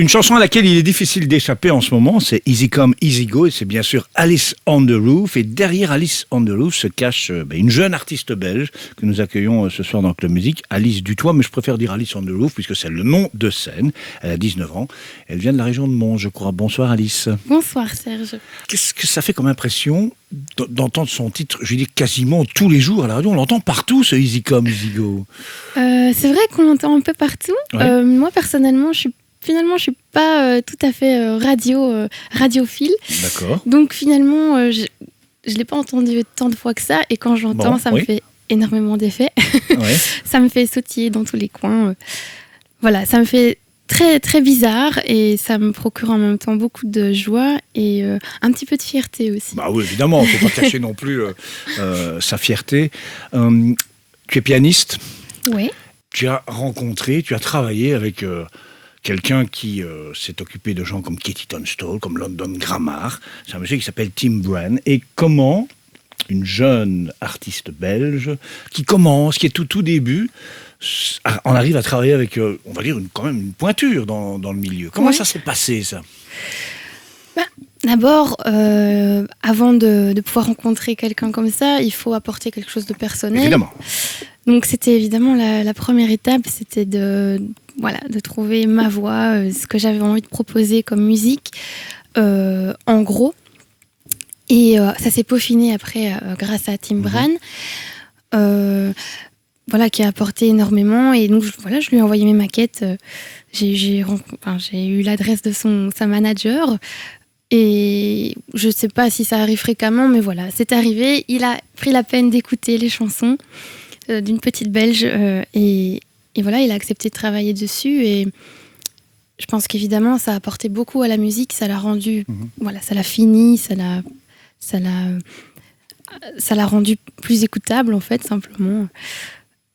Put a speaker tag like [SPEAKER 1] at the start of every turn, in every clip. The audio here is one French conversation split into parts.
[SPEAKER 1] Une chanson à laquelle il est difficile d'échapper en ce moment, c'est Easy Come, Easy Go, et c'est bien sûr Alice on the Roof. Et derrière Alice on the Roof se cache une jeune artiste belge que nous accueillons ce soir dans Club Musique, Alice Dutoit, mais je préfère dire Alice on the Roof puisque c'est le nom de scène. Elle a 19 ans, elle vient de la région de Mons, je crois. Bonsoir Alice.
[SPEAKER 2] Bonsoir Serge.
[SPEAKER 1] Qu'est-ce que ça fait comme impression d'entendre son titre, je veux dire quasiment tous les jours à la radio? On l'entend partout, ce Easy Come, Easy Go.
[SPEAKER 2] C'est vrai qu'on l'entend un peu partout.
[SPEAKER 1] Ouais.
[SPEAKER 2] Moi personnellement, je suis pas tout à fait radiophile.
[SPEAKER 1] D'accord.
[SPEAKER 2] Donc finalement, je l'ai pas entendu tant de fois que ça. Et quand je l'entends, ça me fait énormément d'effet.
[SPEAKER 1] Ouais.
[SPEAKER 2] Ça me fait sautiller dans tous les coins. Voilà, ça me fait très très bizarre et ça me procure en même temps beaucoup de joie et un petit peu de fierté aussi.
[SPEAKER 1] Bah oui, évidemment, il ne faut pas cacher non plus sa fierté. Tu es pianiste.
[SPEAKER 2] Oui.
[SPEAKER 1] Tu as travaillé avec quelqu'un qui s'est occupé de gens comme Katie Tunstall, comme London Grammar. C'est un monsieur qui s'appelle Tim Bran. Et comment une jeune artiste belge qui est tout début, on arrive à travailler avec, on va dire, quand même une pointure dans le milieu. Comment ça s'est passé, ça ?
[SPEAKER 2] D'abord, avant de pouvoir rencontrer quelqu'un comme ça, il faut apporter quelque chose de personnel.
[SPEAKER 1] Évidemment.
[SPEAKER 2] Donc c'était évidemment la première étape, c'était de trouver ma voix, ce que j'avais envie de proposer comme musique, en gros. Et ça s'est peaufiné après grâce à Tim Bran, qui a apporté énormément. Et donc je lui ai envoyé mes maquettes. J'ai eu l'adresse de sa manager. Et je ne sais pas si ça arrive fréquemment, mais voilà, c'est arrivé. Il a pris la peine d'écouter les chansons d'une petite Belge et voilà, il a accepté de travailler dessus. Et je pense qu'évidemment, ça a apporté beaucoup à la musique. Ça l'a rendu, ça l'a fini, ça l'a rendu plus écoutable, en fait, simplement.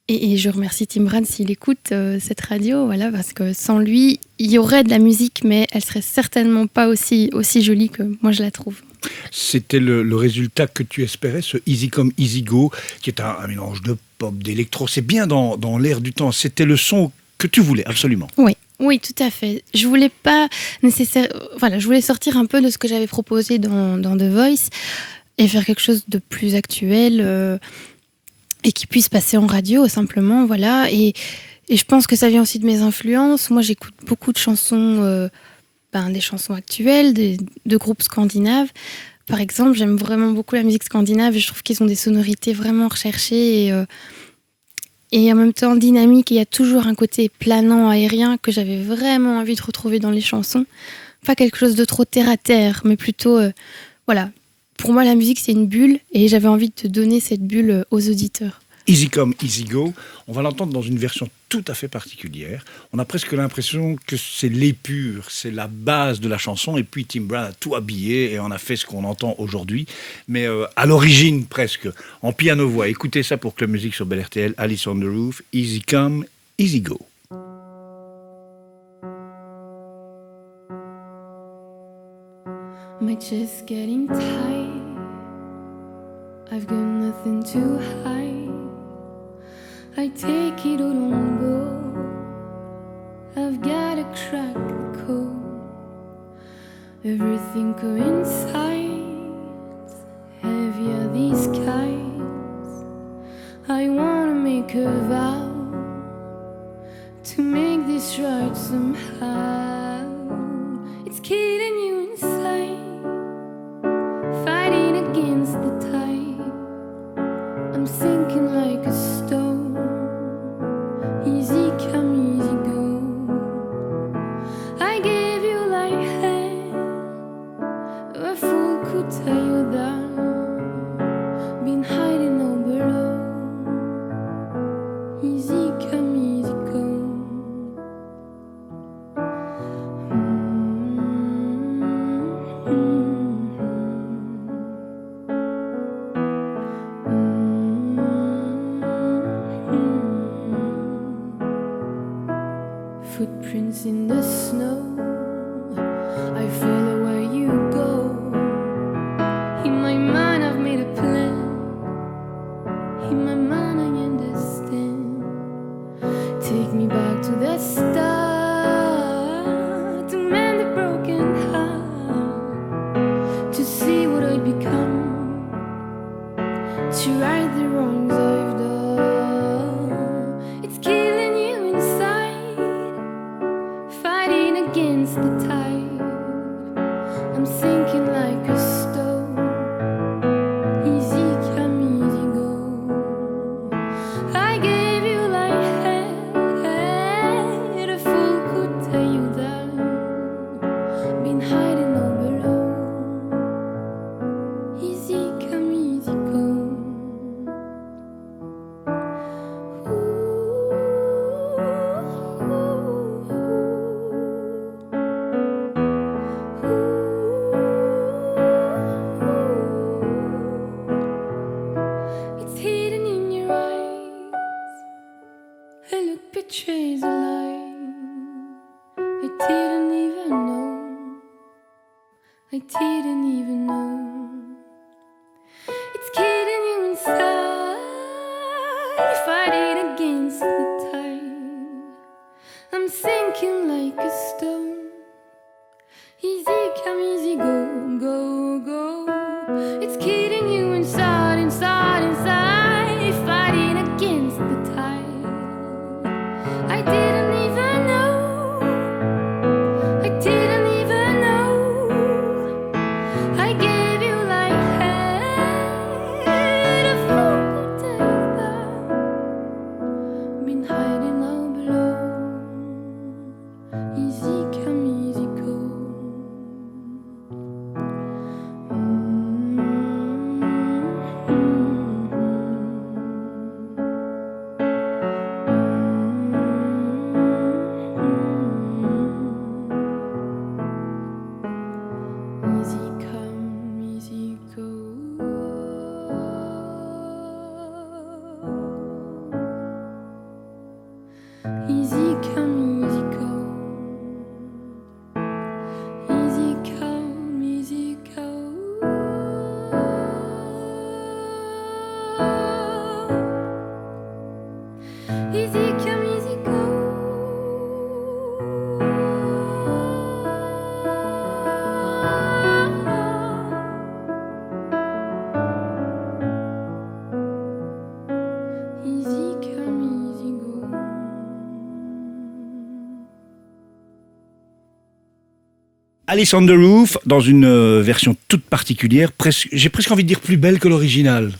[SPEAKER 2] Et je remercie Tim Bran s'il écoute cette radio, parce que sans lui, il y aurait de la musique, mais elle serait certainement pas aussi jolie que moi je la trouve.
[SPEAKER 1] C'était le résultat que tu espérais, ce Easy Come, Easy Go, qui est un mélange de pop, d'électro. C'est bien dans l'air du temps. C'était le son que tu voulais, absolument.
[SPEAKER 2] Oui, tout à fait. Je voulais pas je voulais sortir un peu de ce que j'avais proposé dans The Voice et faire quelque chose de plus actuel. Et qui puisse passer en radio, simplement, voilà. Et je pense que ça vient aussi de mes influences. Moi, j'écoute beaucoup de chansons, des chansons actuelles, de groupes scandinaves. Par exemple, j'aime vraiment beaucoup la musique scandinave et je trouve qu'ils ont des sonorités vraiment recherchées et en même temps dynamiques. Il y a toujours un côté planant, aérien que j'avais vraiment envie de retrouver dans les chansons. Pas quelque chose de trop terre-à-terre, mais plutôt, Pour moi, la musique, c'est une bulle et j'avais envie de donner cette bulle aux auditeurs.
[SPEAKER 1] Easy Come, Easy Go, on va l'entendre dans une version tout à fait particulière. On a presque l'impression que c'est l'épure, c'est la base de la chanson, et puis Tim Bran a tout habillé et on a fait ce qu'on entend aujourd'hui, mais à l'origine presque, en piano-voix. Écoutez ça pour Club Musique sur Bel RTL, Alice on the Roof, Easy Come, Easy Go.
[SPEAKER 2] My chest getting tight, I've got nothing to hide. I take it all on board, I've got a cracked code. Everything coincides, heavier these skies. I wanna make a vow to make this right somehow. It's killing you inside, fighting against the tide. I'm sinking like a stone. Easy come, easy go. I gave you like hell, a fool against the tide. I'm sinking like a stone. Easy come, easy go. I gave you like head. A fool could tear you down. Been hiding all below. Easy come, easy go. It's hidden in your eyes. A look betrays a lie. I didn't even know. I didn't even know. It's killing you inside. Fighting against the tide. I'm sinking like a stone. Easy come, easy go, go, go. It's killing you inside, inside, inside. Fighting against the tide. I didn't even know. I didn't even know. I gave you like head. A fool could take that. Been hiding all below. Easy come, easy go. Easy come, easy go. Easy come, easy go. Easy come, easy go. Easy come, easy go. Easy come, easy go.
[SPEAKER 1] Alice on the Roof, dans une version toute particulière, j'ai presque envie de dire plus belle que l'original.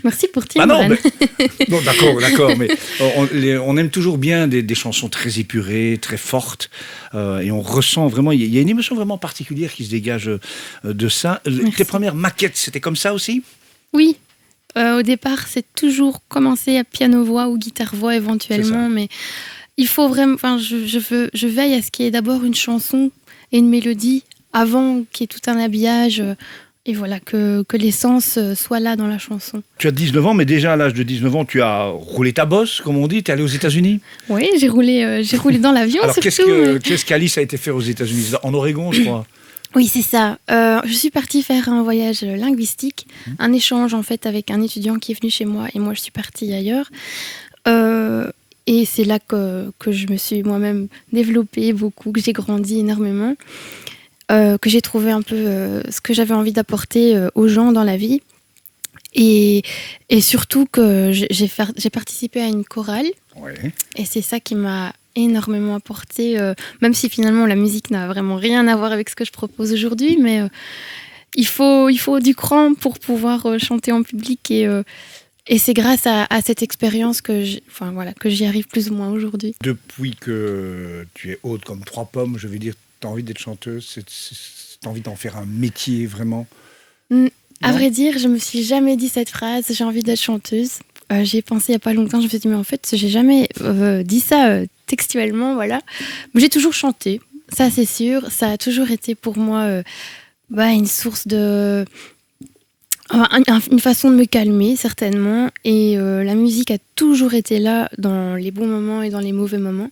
[SPEAKER 2] Merci pour Tim.
[SPEAKER 1] Ah non, non, d'accord, mais on aime toujours bien des chansons très épurées, très fortes, et on ressent vraiment, il y a une émotion vraiment particulière qui se dégage de ça.
[SPEAKER 2] Merci.
[SPEAKER 1] Tes premières maquettes, c'était comme ça aussi ?
[SPEAKER 2] Oui. Au départ, c'est toujours commencer à piano-voix ou guitare-voix éventuellement, mais il faut vraiment. Enfin, je veille à ce qu'il y ait d'abord une chanson et une mélodie avant qu'il y ait tout un habillage. Et voilà, que l'essence soit là dans la chanson.
[SPEAKER 1] Tu as 19 ans, mais déjà à l'âge de 19 ans, tu as roulé ta bosse, comme on dit. Tu es allé aux États-Unis ?
[SPEAKER 2] Oui, j'ai roulé dans l'avion.
[SPEAKER 1] Alors,
[SPEAKER 2] surtout.
[SPEAKER 1] qu'est-ce qu'Alice a été faire aux États-Unis ? En Oregon, je crois.
[SPEAKER 2] Oui, c'est ça. Je suis partie faire un voyage linguistique, un échange en fait avec un étudiant qui est venu chez moi et moi je suis partie ailleurs. Et c'est là que je me suis moi-même développée beaucoup, que j'ai grandi énormément, que j'ai trouvé un peu ce que j'avais envie d'apporter aux gens dans la vie. Et surtout que j'ai participé à une chorale.
[SPEAKER 1] Ouais.
[SPEAKER 2] Et c'est ça qui m'a énormément apporté, même si finalement la musique n'a vraiment rien à voir avec ce que je propose aujourd'hui, mais il faut du cran pour pouvoir chanter en public et c'est grâce à cette expérience que j'y arrive plus ou moins aujourd'hui.
[SPEAKER 1] Depuis que tu es haute comme 3 pommes, je veux dire, tu as envie d'être chanteuse, tu as envie d'en faire un métier vraiment ?
[SPEAKER 2] À vrai dire, je me suis jamais dit cette phrase, j'ai envie d'être chanteuse. J'y ai pensé il n'y a pas longtemps, je me suis dit mais en fait j'ai jamais dit ça textuellement, voilà. Mais j'ai toujours chanté, ça c'est sûr, ça a toujours été pour moi une source de... une façon de me calmer certainement, et la musique a toujours été là dans les bons moments et dans les mauvais moments.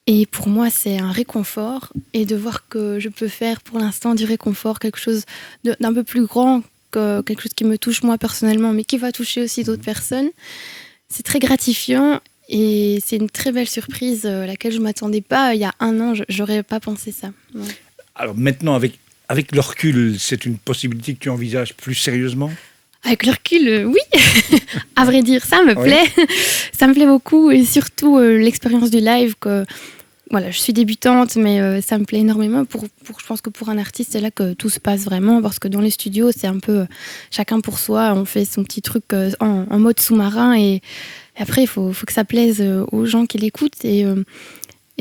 [SPEAKER 2] Et pour moi c'est un réconfort, et de voir que je peux faire pour l'instant du réconfort, quelque chose d'un peu plus grand, quelque chose qui me touche moi personnellement, mais qui va toucher aussi d'autres personnes. C'est très gratifiant et c'est une très belle surprise à laquelle je ne m'attendais pas. Il y a 1 an, je n'aurais pas pensé ça. Ouais.
[SPEAKER 1] Alors maintenant, avec le recul, c'est une possibilité que tu envisages plus sérieusement ?
[SPEAKER 2] Avec le recul, oui. À vrai dire, ça me plaît. Ça me plaît beaucoup, et surtout l'expérience du live voilà, je suis débutante, mais ça me plaît énormément. Je pense que pour un artiste, c'est là que tout se passe vraiment, parce que dans les studios, c'est un peu chacun pour soi. On fait son petit truc en mode sous-marin, et après, il faut que ça plaise aux gens qui l'écoutent. Et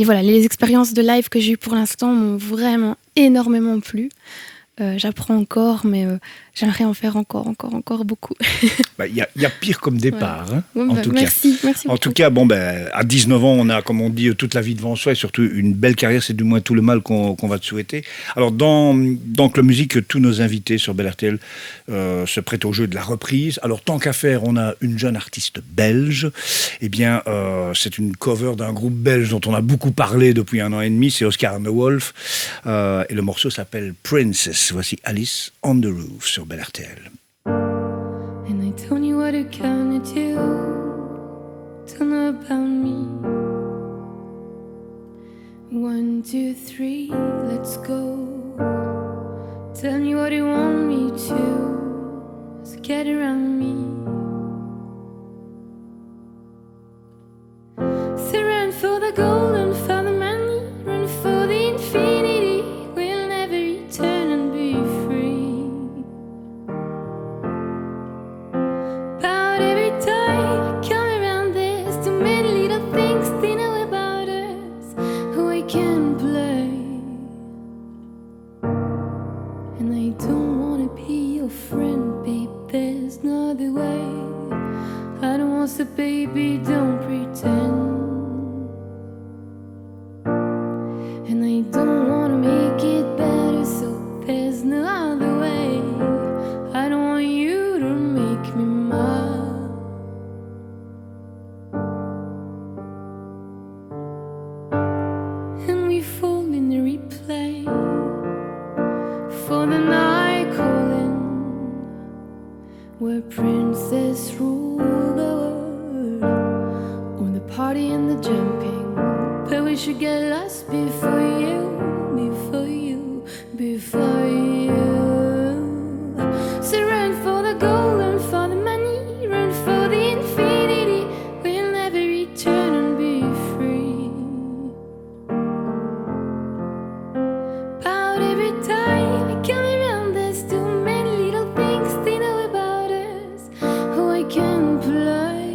[SPEAKER 2] voilà, les expériences de live que j'ai eues pour l'instant m'ont vraiment énormément plu. J'apprends encore, mais j'aimerais en faire encore beaucoup.
[SPEAKER 1] Il y a pire comme départ,
[SPEAKER 2] ouais.
[SPEAKER 1] Hein,
[SPEAKER 2] en tout merci
[SPEAKER 1] cas.
[SPEAKER 2] Beaucoup.
[SPEAKER 1] En tout cas, à 19 ans, on a, comme on dit, toute la vie devant soi et surtout une belle carrière, c'est du moins tout le mal qu'on va te souhaiter. Alors, dans Club Musique, tous nos invités sur Bel RTL se prêtent au jeu de la reprise. Alors, tant qu'à faire, on a une jeune artiste belge. Eh bien, c'est une cover d'un groupe belge dont on a beaucoup parlé depuis 1 an et demi, c'est Oscar and the Wolf. Et le morceau s'appelle Princess. Voici Alice on the Roof sur Bel RTL.
[SPEAKER 3] And I don't know what to count to do. Don't know about me. 1, 2, 3, let's go. Tell me what you want me to. So get around me. So run for the gold and for the money. Run for the infinity. We'll never return and be free. About every time I come around, there's too many little things they know about us who I can play. And I don't wanna be your friend, babe, there's no other way. I don't want to, baby, don't pretend. And I don't wanna make it better, so there's no other way. I don't want you to make me mad. And we fall in the replay for the night calling, where princess rule the world, on the party and the jumping. But we should get lost before you, before you, before you. So run for the gold and for the money, run for the infinity. We'll never return and be free. About every time I come around, there's too many little things they know about us who I can play.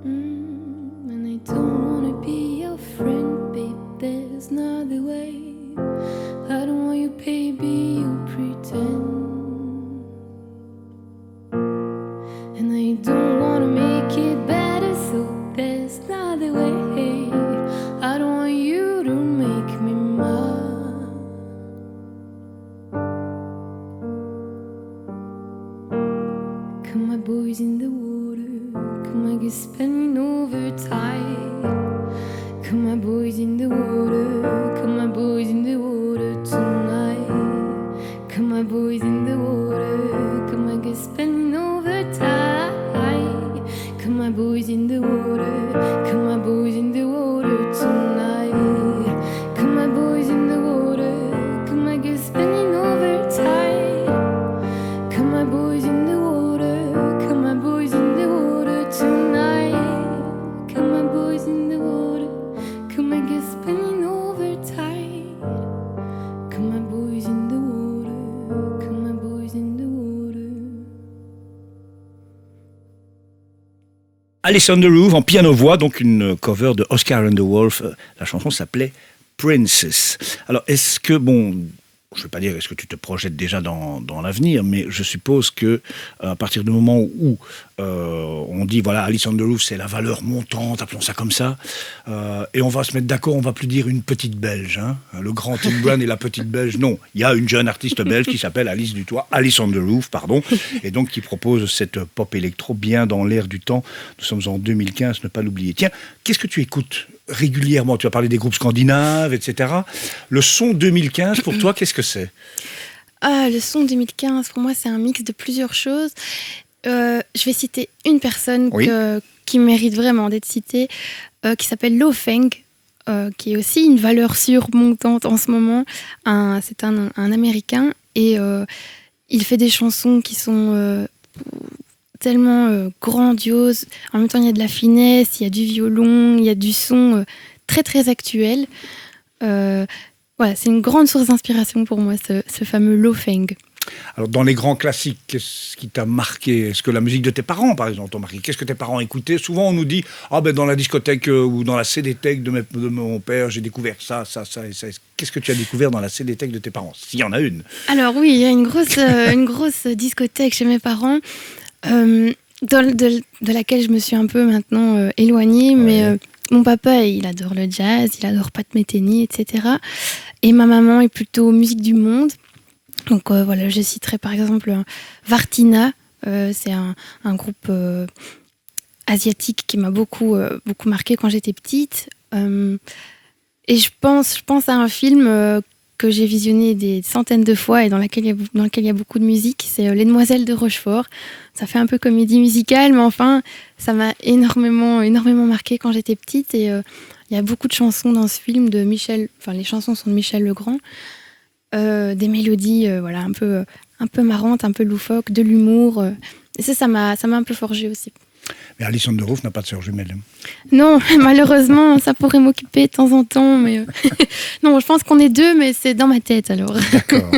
[SPEAKER 3] And I don't wanna be your friend, babe, there's no other way. I don't want you, baby, you pretend. And I don't wanna make it better, so there's no other way. I don't want you to make me mad. Come my boys in the water, come I get spending overtime. Come my boys in the water, come my boys in the water tonight. Come my boys in the water, come I get spending overtime. Come my boys in the water, come my boys in the water tonight. Come my boys in the water, come I get spending overtime. Come my boys in the water, come my boys in the water tonight. Come my boys in the water, come I get spending overtime. Come my boys in the water, come my boys in the water.
[SPEAKER 1] Alice on the Roof en piano-voix, donc une cover de Oscar and the Wolf. La chanson s'appelait Princess. Alors, est-ce que, je ne veux pas dire est-ce que tu te projettes déjà dans l'avenir, mais je suppose que à partir du moment où on dit voilà, Alice on the Roof, c'est la valeur montante, appelons ça comme ça, et on va se mettre d'accord, on va plus dire une petite Belge, hein, le grand Tim Brown et la petite Belge, non, il y a une jeune artiste belge qui s'appelle Alice on the Roof, pardon, et donc qui propose cette pop électro bien dans l'air du temps. Nous sommes en 2015, ne pas l'oublier. Tiens, qu'est-ce que tu écoutes régulièrement? Tu as parlé des groupes scandinaves, etc. Le son 2015, pour toi, qu'est-ce que c'est?
[SPEAKER 2] Le son 2015, pour moi, c'est un mix de plusieurs choses. Je vais citer une personne
[SPEAKER 1] oui.
[SPEAKER 2] Qui mérite vraiment d'être citée, qui s'appelle Lo Feng, qui est aussi une valeur surmontante en ce moment. C'est un Américain, et il fait des chansons qui sont tellement grandiose. En même temps, il y a de la finesse, il y a du violon, il y a du son très très actuel. Voilà, c'est une grande source d'inspiration pour moi, ce fameux Lo Feng.
[SPEAKER 1] Alors, dans les grands classiques, qu'est-ce qui t'a marqué? Est-ce que la musique de tes parents, par exemple, t'a marqué? Qu'est-ce que tes parents écoutaient? Souvent, on nous dit dans la discothèque ou dans la CD-thèque de mon père, j'ai découvert ça et ça. Qu'est-ce que tu as découvert dans la CD-thèque de tes parents? S'il y en a une.
[SPEAKER 2] Alors oui, il y a une grosse discothèque chez mes parents, de laquelle je me suis un peu maintenant éloignée, mais mon papa, il adore le jazz, il adore Pat Metheny, etc. Et ma maman est plutôt musique du monde. Donc voilà, je citerai par exemple Vartina, c'est un groupe asiatique qui m'a beaucoup marqué quand j'étais petite. Et je pense à un film que j'ai visionné des centaines de fois et dans lequel il y a beaucoup de musique, c'est Les Demoiselles de Rochefort. Ça fait un peu comédie musicale, mais enfin, ça m'a énormément marqué quand j'étais petite. Et il y a beaucoup de chansons dans ce film de Michel, enfin les chansons sont de Michel Legrand. Des mélodies voilà, un peu marrantes, un peu loufoques, de l'humour. Et ça m'a un peu forgé aussi.
[SPEAKER 1] Mais Alice on the Roof n'a pas de sœur jumelle.
[SPEAKER 2] Non, malheureusement, ça pourrait m'occuper de temps en temps. Mais non, je pense qu'on est deux, mais c'est dans ma tête alors.
[SPEAKER 1] D'accord.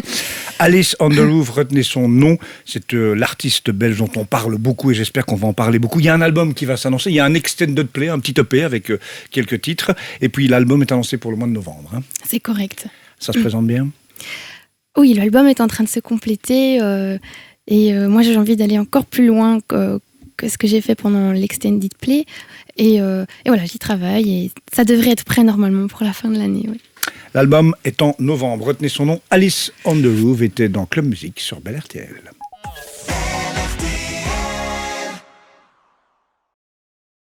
[SPEAKER 1] Alice on the Roof, retenez son nom. C'est l'artiste belge dont on parle beaucoup et j'espère qu'on va en parler beaucoup. Il y a un album qui va s'annoncer. Il y a un extended play, un petit EP avec quelques titres. Et puis l'album est annoncé pour le mois de novembre. Hein.
[SPEAKER 2] C'est correct.
[SPEAKER 1] Ça se présente bien?
[SPEAKER 2] Oui, l'album est en train de se compléter et moi j'ai envie d'aller encore plus loin que ce que j'ai fait pendant l'extended play et voilà, j'y travaille et ça devrait être prêt normalement pour la fin de l'année. Oui.
[SPEAKER 1] L'album est en novembre. Retenez son nom, Alice on the Roof était dans Club Musique sur Bel RTL.